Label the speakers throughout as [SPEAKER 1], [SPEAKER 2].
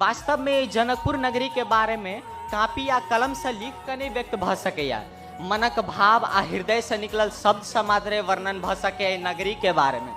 [SPEAKER 1] वास्तव में जनकपुर नगरी के बारे में कापी या कलम से लिख कर नहीं व्यक्त भ सकैया। मनक भाव आ हृदय से निकलल शब्द से मात्रे वर्णन भ सके नगरी के बारे में।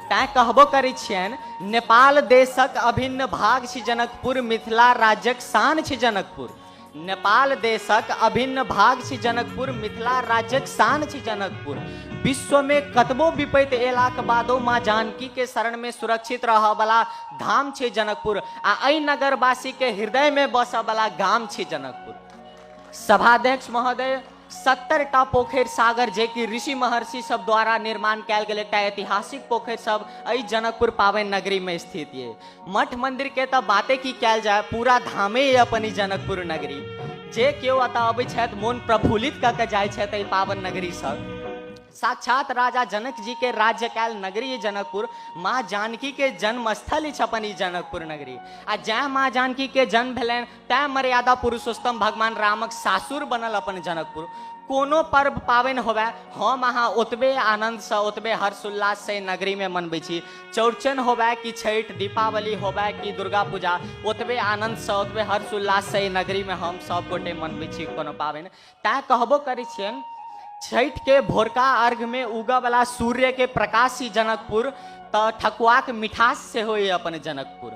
[SPEAKER 1] तैं कहबो करै छियन नेपाल देशक अभिन्न भाग छी जनकपुर, मिथिला राज्यक शान छी जनकपुर। नेपाल देशक अभिन्न भाग छी जनकपुर, मिथिला राज्यक शान छी जनकपुर। विश्व में कतबो विपत्ति एलाक बादो माँ जानकी के शरण में सुरक्षित रह वाला धाम छी जनकपुर आ अई नगरवासी के हृदय में बस वाला गाम छी जनकपुर। सभाध्यक्ष महोदय, 70टा पोखर सागर जे कि ऋषि महर्षि सब द्वारा निर्माण कैल गेल एकटा ऐतिहासिक पोखर सब अई जनकपुर पावन नगरी में स्थित ये। मठ मंदिर के तो बातें की कैल जाए, पूरा धामे ये अपनी जनकपुर नगरी। जे केओ अतः अबै छथि मोन प्रफुल्लित क के जाइ छथि अई पावन नगरी सब। साक्षात राजा जनक जी के राज्य कैल नगरी जनकपुर, माँ जानकी के जन्म स्थल अपन जनकपुर नगरी। आ जै माँ जानकी के जन्म भेलन तै मर्यादा पुरुषोत्तम भगवान रामक सासुर बनल अपन जनकपुर। कोनो पर्व पावन होवे हम अहाँ ओतबे आनंद से ओतबे हर्षोल्लास से नगरी में मनबै छी। चौड़चन होवे कि छठ, दीपावली होवे कि दुर्गा पूजा, ओतबे आनंद से ओतबे हर्षोल्लास से नगरी में हम सब गोटे मनबै छी कोनो पावन। तैं कहबो करै छियन छठ के भोरका अर्घ में उगऽ वाला सूर्य के प्रकाश ही जनकपुर, तो ठकुआक मिठास से हो अपन जनकपुर।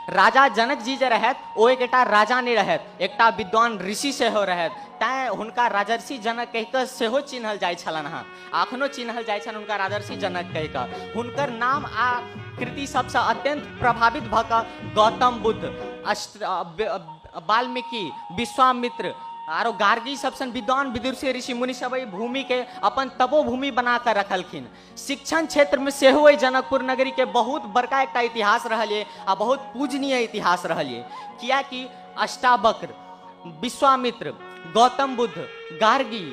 [SPEAKER 1] राजा जनक जी जे रहत ओ एकटा राजा नहीं रहत, एकटा विद्वान ऋषि से हो रहत। तैं हुनका राजर्षि जनक कहि कऽ सेहो चिन्हल जाइ छलन हँ, अखनो चिन्हल जाइ छन हुनका राजर्षि जनक कहि कऽ। हुनकर नाम आ कृति सबसे अत्यंत प्रभावित भऽ कऽ गौतम बुद्ध, वाल्मीकि, विश्वामित्र आरो गार्गी सब सन विद्वान विदुषी ऋषि मुनि सब भूमि के अपन तपोभूमि बना कर रखलखिन। शिक्षण क्षेत्र में सेहो जनकपुर नगरी के बहुत बड़का एक इतिहास रहलिए आ बहुत पूजनीय इतिहास रहलिए। किया कि अष्टावक्र, विश्वामित्र, गौतम बुद्ध, गार्गी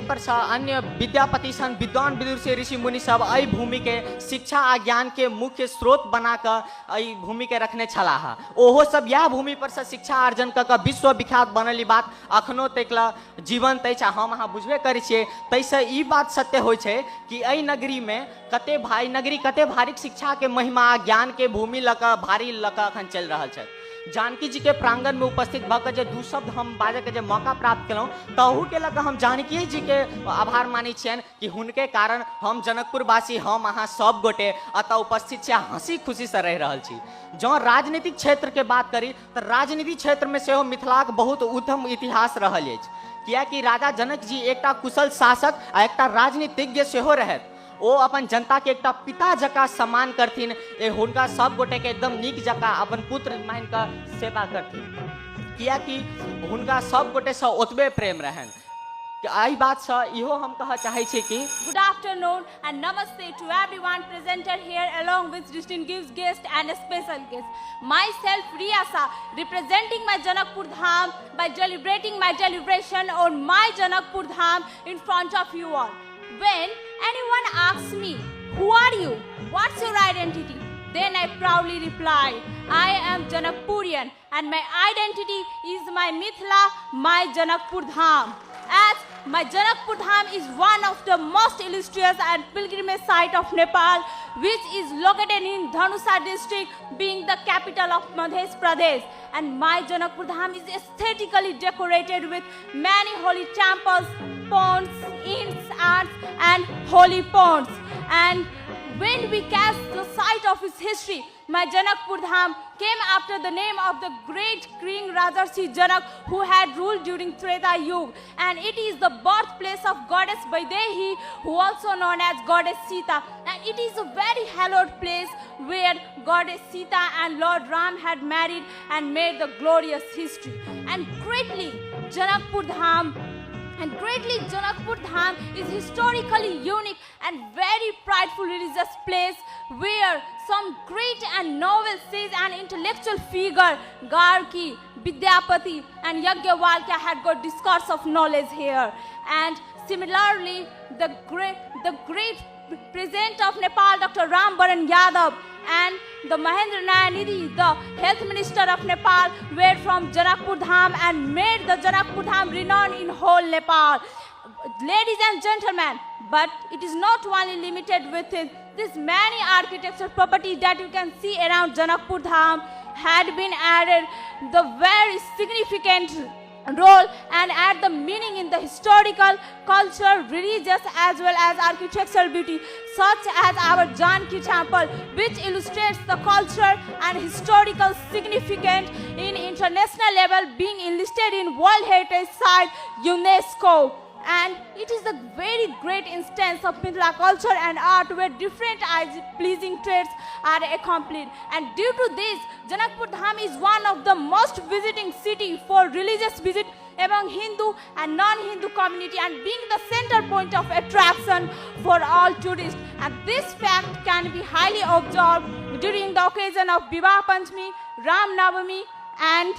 [SPEAKER 1] पर अन्य विद्यापति सन विद्वान विदुषी ऋषि मुनि सब अई भूमि के शिक्षा आ ज्ञान के मुख्य स्रोत बना कर अई भूमि के रखने छलाह। ओहो सब यह भूमि पर से शिक्षा अर्जन कर विश्व विख्यात बनल बात अखनो तकला जीवन तै हम अहाँ बुझबे करै छियै। तैसे ई बात सत्य होइ छै कि अई नगरी में कते भारी शिक्षा के महिमा ज्ञान के भूमि लऽ कऽ भारी लऽ कऽ अखन चलि रहल छै। जानकी जी के प्रांगण में उपस्थित भऽ जे दू शब्द हम बाजे के जे मौका प्राप्त केलहुँ तहू के लऽ कऽ हम जानकी जी के आभार मानी छियनि कि हुनके कारण हम जनकपुरवासी हम अहाँ सब गोटे अतः उपस्थित छी, हंसी खुशी से रह रहल छी। जँ राजनीतिक क्षेत्र के बात करी तो राजनीतिक क्षेत्र में सेहो मिथिलाक बहुत उत्तम इतिहास रहल अछि। कियाकि राजा जनक जी एकटा कुशल शासक आ एकटा राजनीतिज्ञ सेहो रहथि। ओ अपन जनता के एकटा पिता जका सम्मान करथिन, हुनका सब गोटे के एकदम नीक जका अपन पुत्र मान कऽ सेवा करथिन। कियाकि हुनका सब गोटे से ओतबे प्रेम रहन। आई बात से इहो हम कह चाहे छी कि
[SPEAKER 2] good afternoon and namaste to everyone presented here along with distinguished guest and special guest. Myself Riyasa, representing my Janakpur Dham by deliberating my deliberation on my Janakpur Dham in front of you all. When anyone asks me, who are you? What's your identity? Then I proudly reply, I am Janakpurian and my identity is my Mithila, my Janakpur Dham. As my Janakpur Dham is one of the most illustrious and pilgrimage site of Nepal, which is located in Dhanusa district, being the capital of Madhes Pradesh. And my Janakpur Dham is aesthetically decorated with many holy temples, ponds, inns, and holy ponds. And when we cast the sight of its history, my Janakpur Dham came after the name of the great King Rajarsi Janak, who had ruled during Treta Yuga, and it is the birthplace of goddess Vaidehi, who also known as goddess Sita, and it is a very hallowed place where goddess Sita and Lord Ram had married and made the glorious history. And greatly Janakpur Dham is historically unique and very prideful religious place where some great and noble sages and intellectual figure, Gargi, Vidyapati and Yajnavalkya had got discourse of knowledge here. And similarly, the great President of Nepal, Dr. Ram Baran Yadav, and the Mahendra Nayanidhi, the Health Minister of Nepal, were from Janakpur Dham and made the Janakpur Dham renowned in whole Nepal. Ladies and gentlemen, but it is not only limited with These many architectural properties that you can see around Janakpur Dham had been added the very significant role and add the meaning in the historical, cultural, religious as well as architectural beauty, such as our Janki temple, which illustrates the culture and historical significance in international level, being enlisted in World Heritage Site UNESCO. And it is a very great instance of Mithila culture and art where different pleasing traits are accomplished. And due to this, Janakpur Dham is one of the most visiting city for religious visit among Hindu and non-Hindu community and being the center point of attraction for all tourists. And this fact can be highly observed during the occasion of Vivah Panchami, Ram Navami and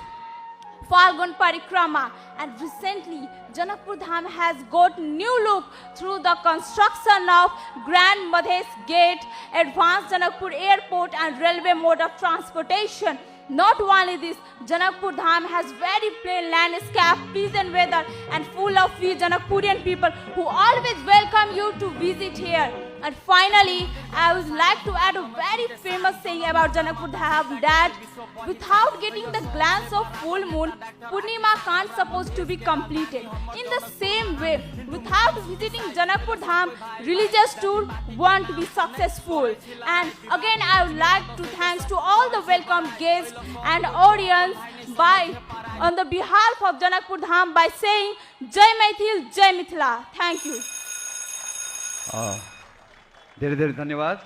[SPEAKER 2] Falgun Parikrama. And recently, Janakpur Dham has got new look through the construction of Grand Madhes Gate, advanced Janakpur Airport and railway mode of transportation. Not only this, Janakpur Dham has very plain landscape, pleasant weather and full of free Janakpurian people who always welcome you to visit here. And finally, I would like to add a very famous saying about Janakpur Dham that without getting the glance of full moon, Purnima can't supposed to be completed. In the same way, without visiting Janakpur Dham, religious tour won't be successful. And again, I would like to thanks to all the welcome guests and audience on the behalf of Janakpur Dham by saying Jai Maithil, Jai Mithila. Thank you.
[SPEAKER 3] धेरै धेरै धन्यवाद।